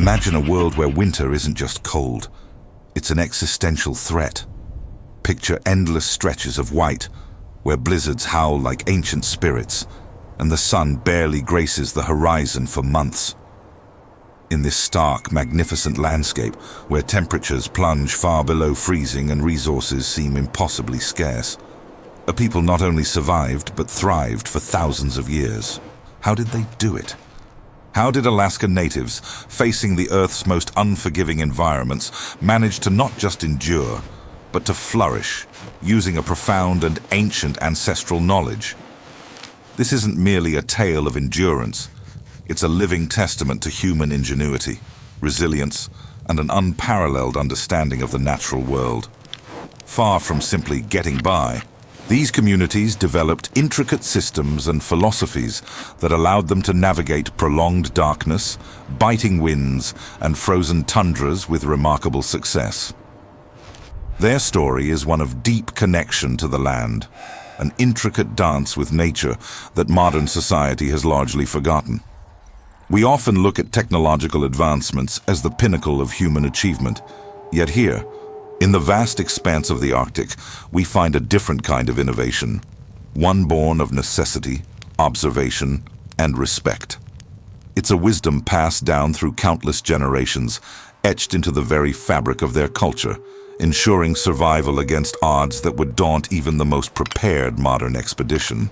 Imagine a world where winter isn't just cold, it's an existential threat. Picture endless stretches of white, where blizzards howl like ancient spirits, and the sun barely graces the horizon for months. In this stark, magnificent landscape, where temperatures plunge far below freezing and resources seem impossibly scarce, a people not only survived but thrived for thousands of years. How did they do it? How did Alaska natives, facing the Earth's most unforgiving environments, manage to not just endure, but to flourish, using a profound and ancient ancestral knowledge? This isn't merely a tale of endurance. It's a living testament to human ingenuity, resilience, and an unparalleled understanding of the natural world. Far from simply getting by, these communities developed intricate systems and philosophies that allowed them to navigate prolonged darkness, biting winds, and frozen tundras with remarkable success. Their story is one of deep connection to the land, an intricate dance with nature that modern society has largely forgotten. We often look at technological advancements as the pinnacle of human achievement, yet here, in the vast expanse of the Arctic, we find a different kind of innovation, one born of necessity, observation, and respect. It's a wisdom passed down through countless generations, etched into the very fabric of their culture, ensuring survival against odds that would daunt even the most prepared modern expedition.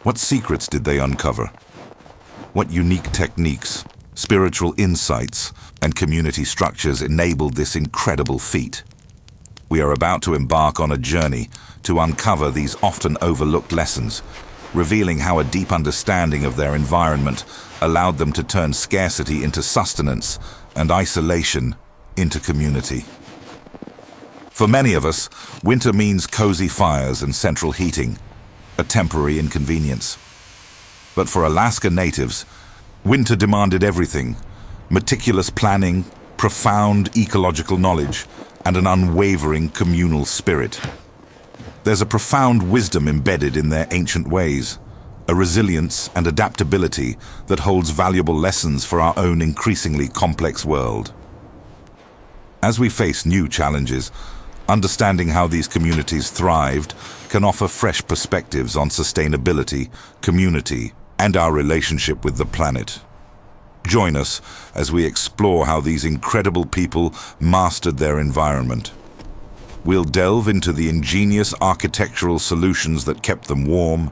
What secrets did they uncover? What unique techniques, spiritual insights, and community structures enabled this incredible feat? We are about to embark on a journey to uncover these often overlooked lessons, revealing how a deep understanding of their environment allowed them to turn scarcity into sustenance and isolation into community. For many of us, winter means cozy fires and central heating, a temporary inconvenience. But for Alaska natives, winter demanded everything: meticulous planning, profound ecological knowledge, and an unwavering communal spirit. There's a profound wisdom embedded in their ancient ways, a resilience and adaptability that holds valuable lessons for our own increasingly complex world. As we face new challenges, understanding how these communities thrived can offer fresh perspectives on sustainability, community, and our relationship with the planet. Join us as we explore how these incredible people mastered their environment. We'll delve into the ingenious architectural solutions that kept them warm,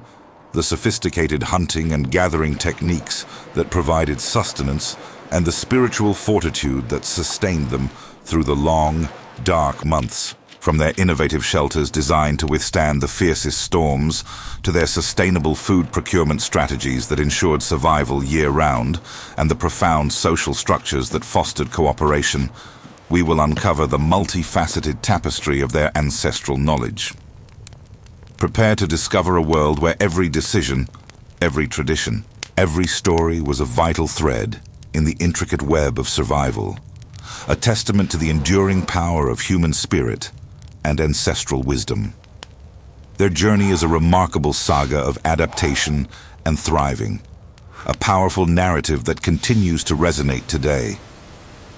the sophisticated hunting and gathering techniques that provided sustenance, and the spiritual fortitude that sustained them through the long, dark months. From their innovative shelters designed to withstand the fiercest storms, to their sustainable food procurement strategies that ensured survival year-round, and the profound social structures that fostered cooperation, we will uncover the multifaceted tapestry of their ancestral knowledge. Prepare to discover a world where every decision, every tradition, every story was a vital thread in the intricate web of survival, a testament to the enduring power of human spirit and ancestral wisdom. Their journey is a remarkable saga of adaptation and thriving, a powerful narrative that continues to resonate today.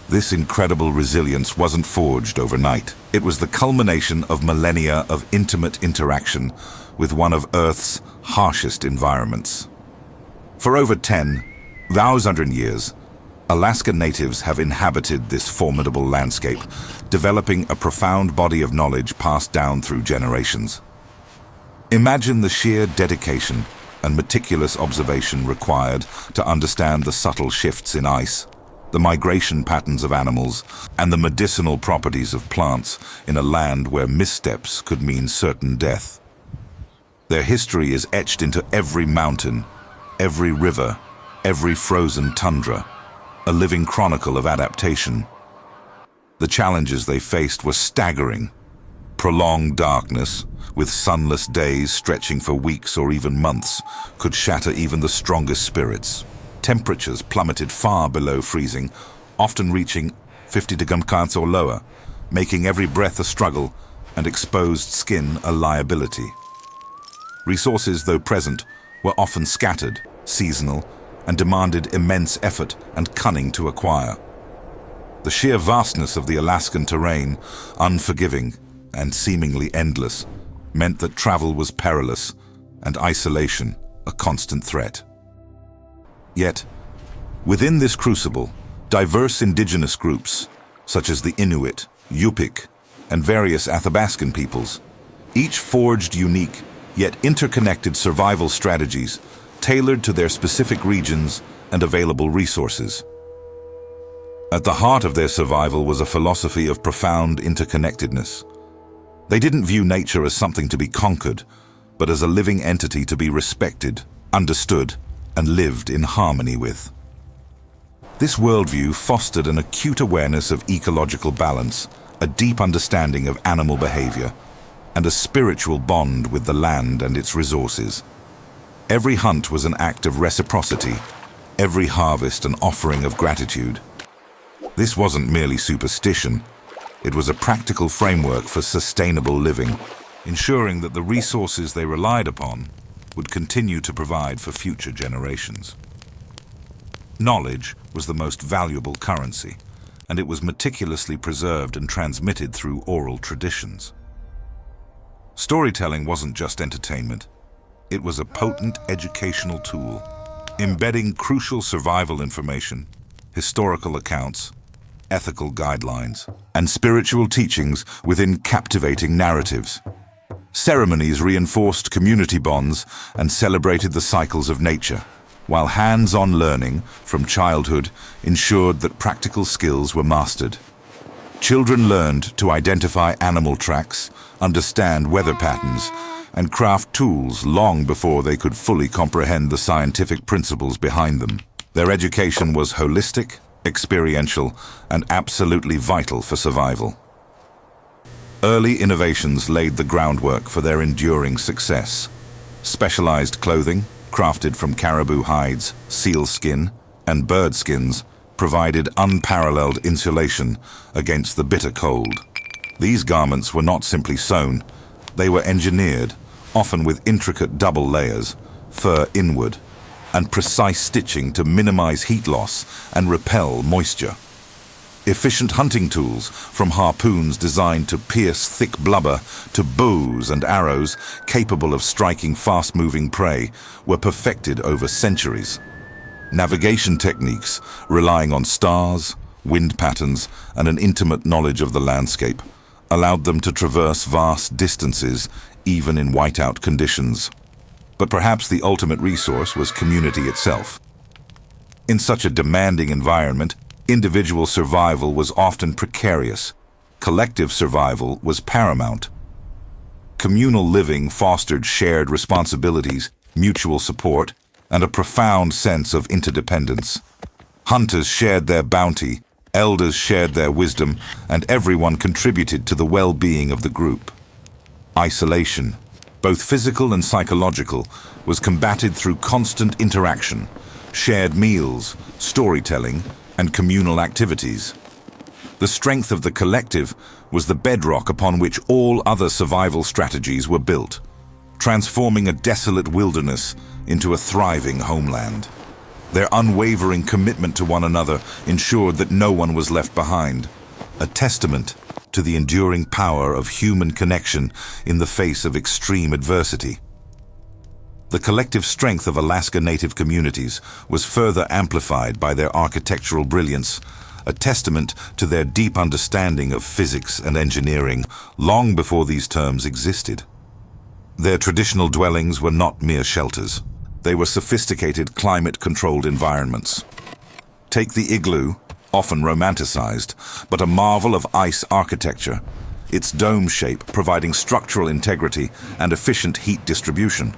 This incredible resilience wasn't forged overnight. It was the culmination of millennia of intimate interaction with one of Earth's harshest environments. For over 10,000 years, Alaska natives have inhabited this formidable landscape, developing a profound body of knowledge passed down through generations. Imagine the sheer dedication and meticulous observation required to understand the subtle shifts in ice, the migration patterns of animals, and the medicinal properties of plants in a land where missteps could mean certain death. Their history is etched into every mountain, every river, every frozen tundra, a living chronicle of adaptation. The challenges they faced were staggering. Prolonged darkness, with sunless days stretching for weeks or even months, could shatter even the strongest spirits. Temperatures plummeted far below freezing, often reaching 50 degrees or lower, making every breath a struggle and exposed skin a liability. Resources, though present, were often scattered, seasonal, and demanded immense effort and cunning to acquire. The sheer vastness of the Alaskan terrain, unforgiving and seemingly endless, meant that travel was perilous and isolation a constant threat. Yet, within this crucible, diverse indigenous groups, such as the Inuit, Yupik, and various Athabascan peoples, each forged unique yet interconnected survival strategies tailored to their specific regions and available resources. At the heart of their survival was a philosophy of profound interconnectedness. They didn't view nature as something to be conquered, but as a living entity to be respected, understood, and lived in harmony with. This worldview fostered an acute awareness of ecological balance, a deep understanding of animal behavior, and a spiritual bond with the land and its resources. Every hunt was an act of reciprocity, every harvest an offering of gratitude. This wasn't merely superstition, it was a practical framework for sustainable living, ensuring that the resources they relied upon would continue to provide for future generations. Knowledge was the most valuable currency, and it was meticulously preserved and transmitted through oral traditions. Storytelling wasn't just entertainment, it was a potent educational tool, embedding crucial survival information, historical accounts, ethical guidelines, and spiritual teachings within captivating narratives. Ceremonies reinforced community bonds and celebrated the cycles of nature, while hands-on learning from childhood ensured that practical skills were mastered. Children learned to identify animal tracks, understand weather patterns, and craft tools long before they could fully comprehend the scientific principles behind them. Their education was holistic, experiential, and absolutely vital for survival. Early innovations laid the groundwork for their enduring success. Specialized clothing, crafted from caribou hides, seal skin, and bird skins, provided unparalleled insulation against the bitter cold. These garments were not simply sewn, they were engineered, often with intricate double layers, fur inward, and precise stitching to minimize heat loss and repel moisture. Efficient hunting tools, from harpoons designed to pierce thick blubber to bows and arrows capable of striking fast-moving prey, were perfected over centuries. Navigation techniques, relying on stars, wind patterns, and an intimate knowledge of the landscape, allowed them to traverse vast distances even in whiteout conditions. But perhaps the ultimate resource was community itself. In such a demanding environment, individual survival was often precarious. Collective survival was paramount. Communal living fostered shared responsibilities, mutual support, and a profound sense of interdependence. Hunters shared their bounty, elders shared their wisdom, and everyone contributed to the well-being of the group. Isolation, both physical and psychological, was combated through constant interaction, shared meals, storytelling, and communal activities. The strength of the collective was the bedrock upon which all other survival strategies were built, transforming a desolate wilderness into a thriving homeland. Their unwavering commitment to one another ensured that no one was left behind, a testament to the enduring power of human connection in the face of extreme adversity. The collective strength of Alaska Native communities was further amplified by their architectural brilliance, a testament to their deep understanding of physics and engineering long before these terms existed. Their traditional dwellings were not mere shelters. They were sophisticated climate-controlled environments. Take the igloo, often romanticized, but a marvel of ice architecture, its dome shape providing structural integrity and efficient heat distribution.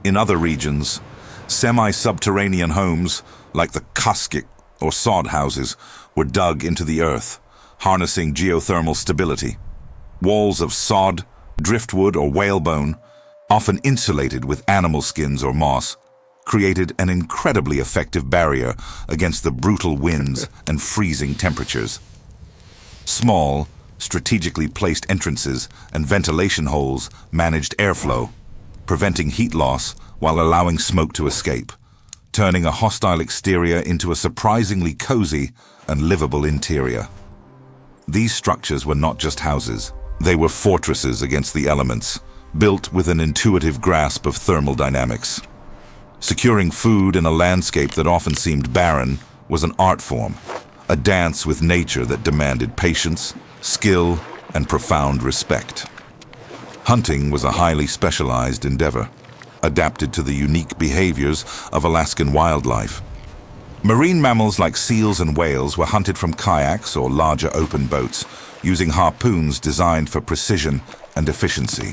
In other regions, semi-subterranean homes, like the Kuskik or sod houses, were dug into the earth, harnessing geothermal stability. Walls of sod, driftwood, or whalebone, often insulated with animal skins or moss, created an incredibly effective barrier against the brutal winds and freezing temperatures. Small, strategically placed entrances and ventilation holes managed airflow, preventing heat loss while allowing smoke to escape, turning a hostile exterior into a surprisingly cozy and livable interior. These structures were not just houses. They were fortresses against the elements, built with an intuitive grasp of thermal dynamics. Securing food in a landscape that often seemed barren was an art form, a dance with nature that demanded patience, skill, and profound respect. Hunting was a highly specialized endeavor, adapted to the unique behaviors of Alaskan wildlife. Marine mammals like seals and whales were hunted from kayaks or larger open boats, using harpoons designed for precision and efficiency.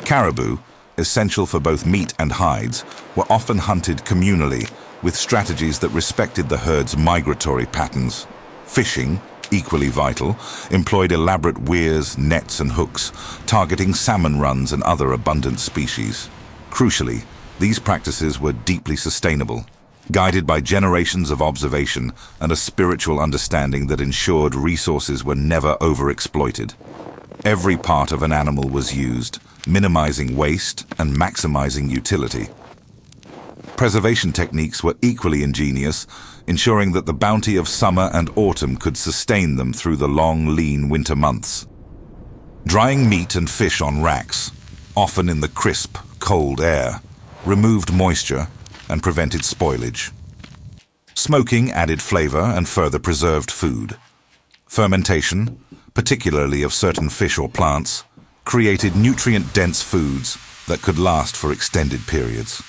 Caribou, essential for both meat and hides, were often hunted communally with strategies that respected the herd's migratory patterns. Fishing, equally vital, employed elaborate weirs, nets, and hooks, targeting salmon runs and other abundant species. Crucially, these practices were deeply sustainable, guided by generations of observation and a spiritual understanding that ensured resources were never overexploited. Every part of an animal was used, minimizing waste and maximizing utility. Preservation techniques were equally ingenious, ensuring that the bounty of summer and autumn could sustain them through the long, lean winter months. Drying meat and fish on racks, often in the crisp, cold air, removed moisture and prevented spoilage. Smoking added flavor and further preserved food. Fermentation, particularly of certain fish or plants, created nutrient-dense foods that could last for extended periods.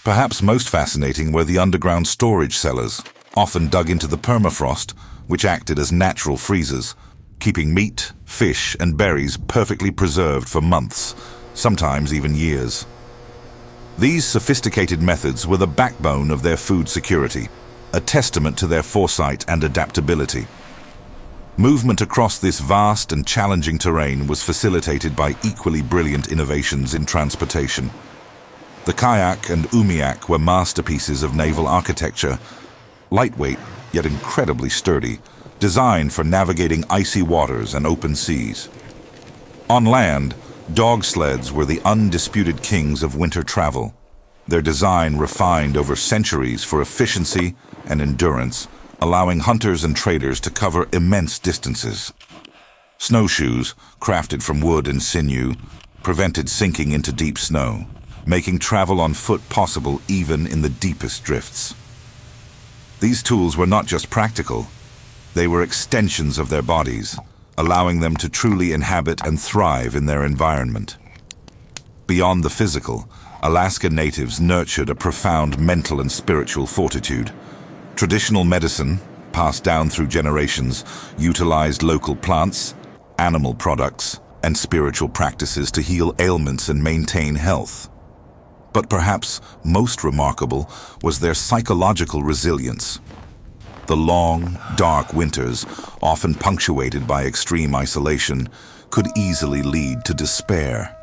Perhaps most fascinating were the underground storage cellars, often dug into the permafrost, which acted as natural freezers, keeping meat, fish, and berries perfectly preserved for months, sometimes even years. These sophisticated methods were the backbone of their food security, a testament to their foresight and adaptability. Movement across this vast and challenging terrain was facilitated by equally brilliant innovations in transportation. The kayak and umiak were masterpieces of naval architecture, lightweight yet incredibly sturdy, designed for navigating icy waters and open seas. On land, dog sleds were the undisputed kings of winter travel, their design refined over centuries for efficiency and endurance, allowing hunters and traders to cover immense distances. Snowshoes, crafted from wood and sinew, prevented sinking into deep snow, making travel on foot possible even in the deepest drifts. These tools were not just practical, they were extensions of their bodies, allowing them to truly inhabit and thrive in their environment. Beyond the physical, Alaska natives nurtured a profound mental and spiritual fortitude. Traditional medicine, passed down through generations, utilized local plants, animal products, and spiritual practices to heal ailments and maintain health. But perhaps most remarkable was their psychological resilience. The long, dark winters, often punctuated by extreme isolation, could easily lead to despair.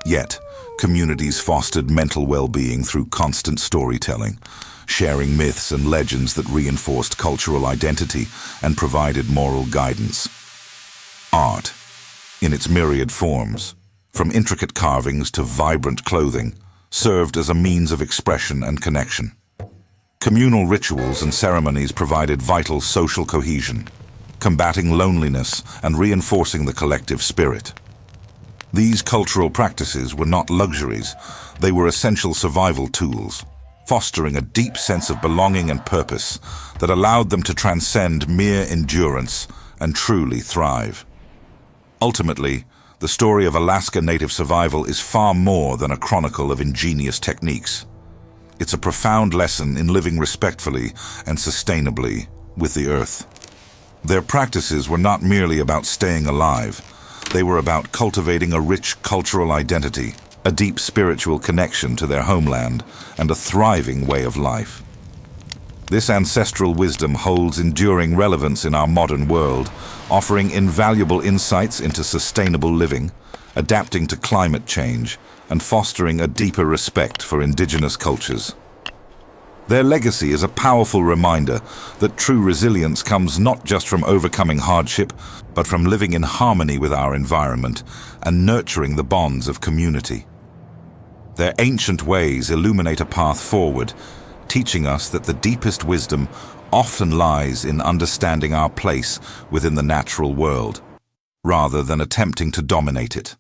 Yet, communities fostered mental well-being through constant storytelling, sharing myths and legends that reinforced cultural identity and provided moral guidance. Art, in its myriad forms, from intricate carvings to vibrant clothing, served as a means of expression and connection. Communal rituals and ceremonies provided vital social cohesion, combating loneliness and reinforcing the collective spirit. These cultural practices were not luxuries, they were essential survival tools, fostering a deep sense of belonging and purpose that allowed them to transcend mere endurance and truly thrive. Ultimately, the story of Alaska Native survival is far more than a chronicle of ingenious techniques. It's a profound lesson in living respectfully and sustainably with the earth. Their practices were not merely about staying alive. They were about cultivating a rich cultural identity, a deep spiritual connection to their homeland, and a thriving way of life. This ancestral wisdom holds enduring relevance in our modern world, offering invaluable insights into sustainable living, adapting to climate change, and fostering a deeper respect for indigenous cultures. Their legacy is a powerful reminder that true resilience comes not just from overcoming hardship, but from living in harmony with our environment and nurturing the bonds of community. Their ancient ways illuminate a path forward, teaching us that the deepest wisdom often lies in understanding our place within the natural world, rather than attempting to dominate it.